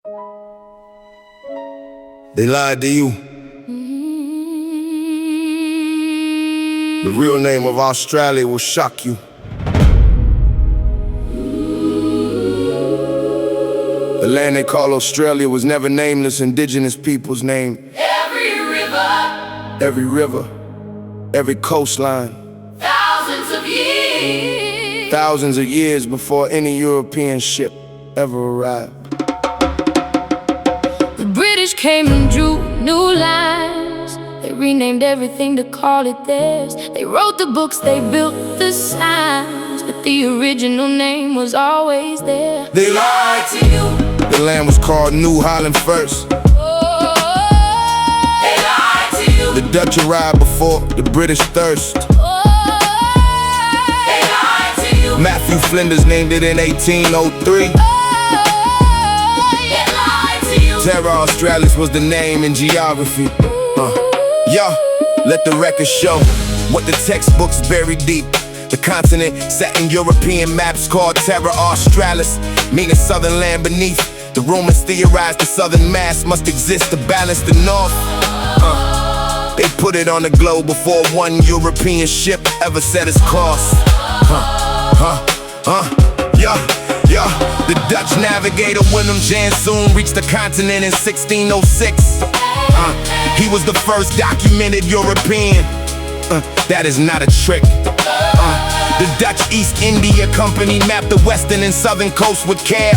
They lied to you. The real name of Australia will shock you. The land they call Australia was never named as indigenous people's name. Every river, every coastline. Thousands of years before any European ship ever arrived. The British came and drew new lines. They renamed everything to call it theirs. They wrote the books, they built the signs, but the original name was always there. They lied to you. The land was called New Holland first. They lied to you. The Dutch arrived before the British thirst. They lied to you. Matthew Flinders named it in 1803. They lied to you. Terra Australis was the name in geography. Let the record show what the textbooks buried deep. The continent set in European maps called Terra Australis, meaning southern land beneath. The Romans theorized the southern mass must exist to balance the north. They put it on the globe before one European ship ever set its course. The Dutch navigator Willem Janszoon reached the continent in 1606. He was the first documented European. That is not a trick. The Dutch East India Company mapped the western and southern coast with care.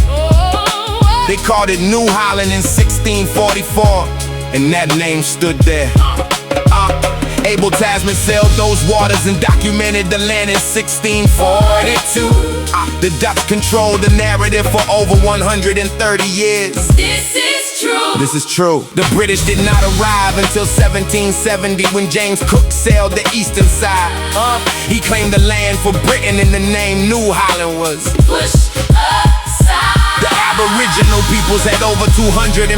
They called it New Holland in 1644, and that name stood there. Abel Tasman sailed those waters and documented the land in 1642. The Dutch controlled the narrative for over 130 years. This is true. The British did not arrive until 1770 when James Cook sailed the eastern side. He claimed the land for Britain and the name New Holland was pushed aside. The Aboriginal peoples had over 250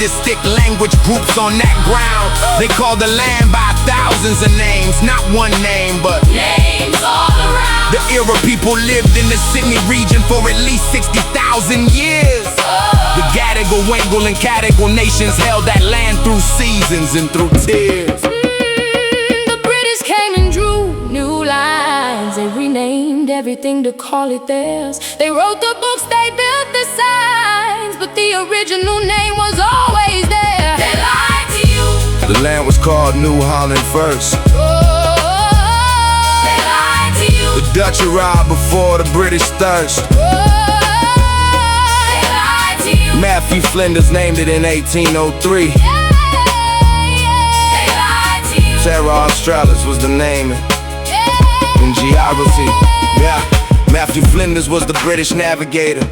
distinct language groups on that ground. They called the land by thousands of names, not one name, but Names all around. the Era people lived in the Sydney region for at least 60,000 years. The Gadigal, Wangal, and Cadigal nations held that land through seasons and through tears. The British came and drew new lines. They renamed everything to call it theirs. They wrote the books, they built the signs, but the original name was always there. They lied to you. The land was called New Holland first. They lied to you. The Dutch arrived before the British thirst. Matthew Flinders named it in 1803. They lied to you. Terra Australis was the name in geography. Matthew Flinders was the British navigator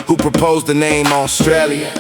who proposed the name Australia.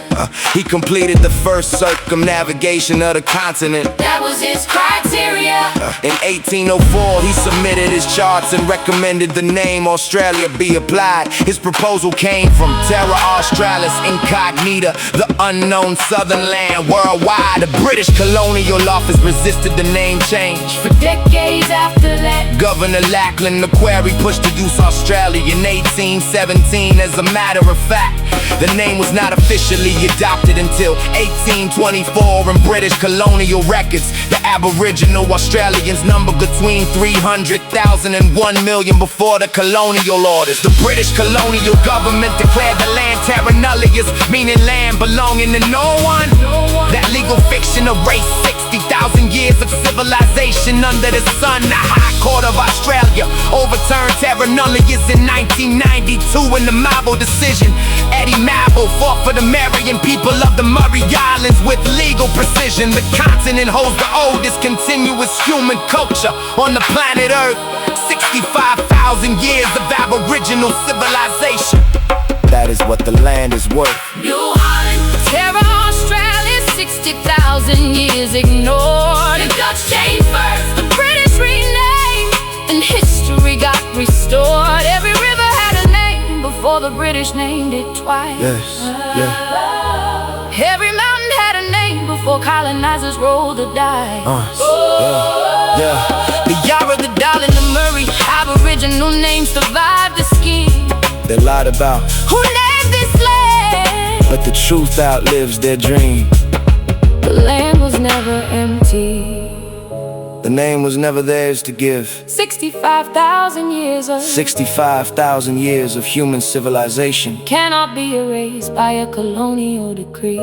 He completed the first circumnavigation of the continent. That was his criteria. In 1804, he submitted his charts and recommended the name Australia be applied. His proposal came from Terra Australis Incognita, the unknown southern land worldwide. The British colonial office resisted the name change. For decades after that, Governor Lachlan Macquarie pushed to use Australia in 1817. As a matter of fact, the name was not officially adopted until 1824 in British colonial records. The Aboriginal Australians numbered between 300,000 and 1 million before the colonial orders. The British colonial government declared the land Terra Nullius, meaning land belonging to no one. That legal fiction erased 60,000 years of civilization under the sun. The High Court of Australia overturned Terra Nullius in 1992 in the Mabo decision. Eddie Mabo fought for the Marian people of the Murray Islands with legal precision. The continent holds the oldest continuous human culture on the planet Earth. 65,000 years of Aboriginal civilization. That is what the land is worth. New Holland, Terra Australis, 60,000 years ignored. The Dutch came first, the British renamed, and history got restored. Every river had a name before the British named it twice. Every mountain had a name before colonizers rolled the dice. The Yarra, the Darling, the Murray, Aboriginal names survived the scheme. They lied about Who named this land? but the truth outlives their dream. The land was never empty. The name was never theirs to give. 65,000 years of 65,000 years of human civilization cannot be erased by a colonial decree.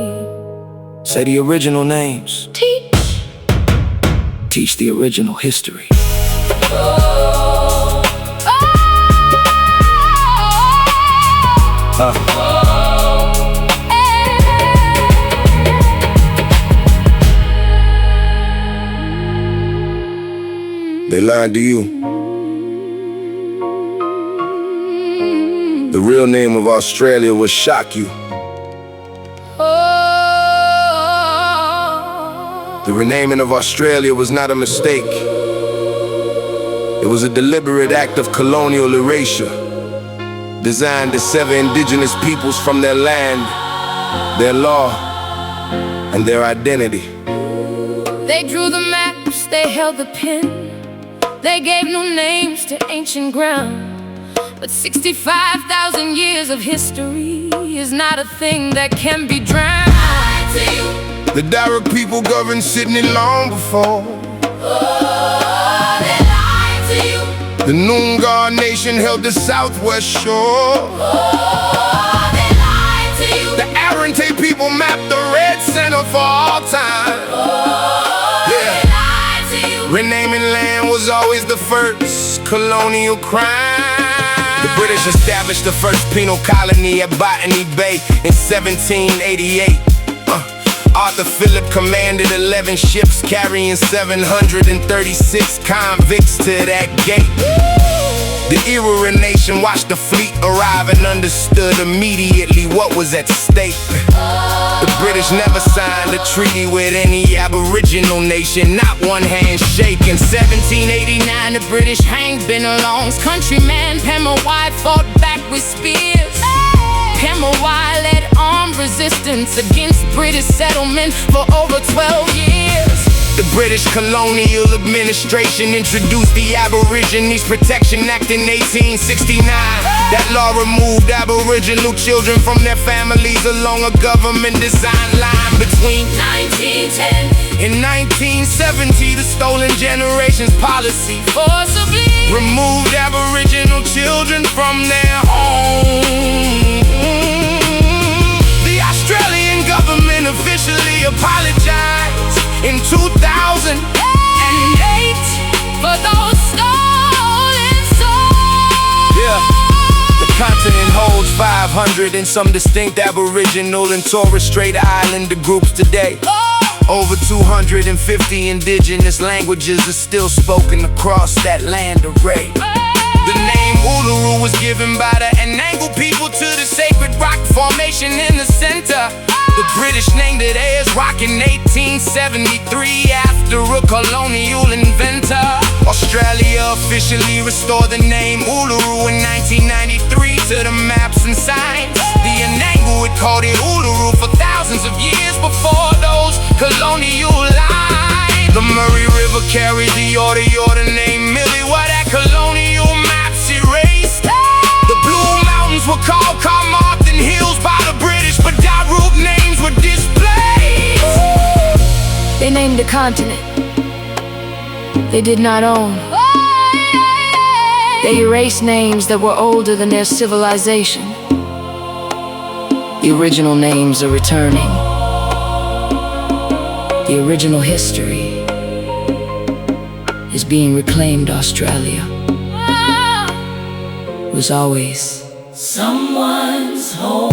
Say the original names. Teach the original history. They lied to you. The real name of Australia will shock you. The renaming of Australia was not a mistake. It was a deliberate act of colonial erasure, designed to sever indigenous peoples from their land, their law, and their identity. They drew the maps, they held the pen. They gave new names to ancient ground. But 65,000 years of history is not a thing that can be drowned. The direct people governed Sydney long before. They lied to you. The Noongar nation held the southwest shore. They lied to you. The Arrante people mapped the red center for all time. They lied to you. Renaming land was always the first colonial crime. The British established the first penal colony at Botany Bay in 1788. Arthur Phillip commanded 11 ships carrying 736 convicts to that gate. The Erie nation watched the fleet arrive and understood immediately what was at stake. The British never signed a treaty with any Aboriginal nation, not one handshake. In 1789, the British hanged Bennelong's countryman Pemawai fought back with spears. Pemawai led armed resistance against British settlement for over 12 years. The British colonial administration introduced the Aborigines Protection Act in 1869. That law removed Aboriginal children from their families along a government-designed line between 1910 and 1970. The Stolen Generations policy forcibly removed Aboriginal children from their homes. The Australian government officially apologized in 2008 for those stolen souls. Yeah. The continent holds 500 and some distinct Aboriginal and Torres Strait Islander groups today. Over 250 indigenous languages are still spoken across that land array. The name Uluru was given by the Anangu people to the sacred rock formation in the center. The British named it Ayers Rock in 1873 after a colonial inventor. Australia officially restored the name Uluru in 1993 to the maps and signs. The Anangu had called it Uluru for thousands of years before those colonial lines. The Murray River carried the Order name Millie, what that colonial maps erased. The Blue Mountains were called Carmarthen Hills by the British, but Darup names were displaced. They named the continent they did not own. They erased names that were older than their civilization. The original names are returning. The original history is being reclaimed. Australia was always someone's home.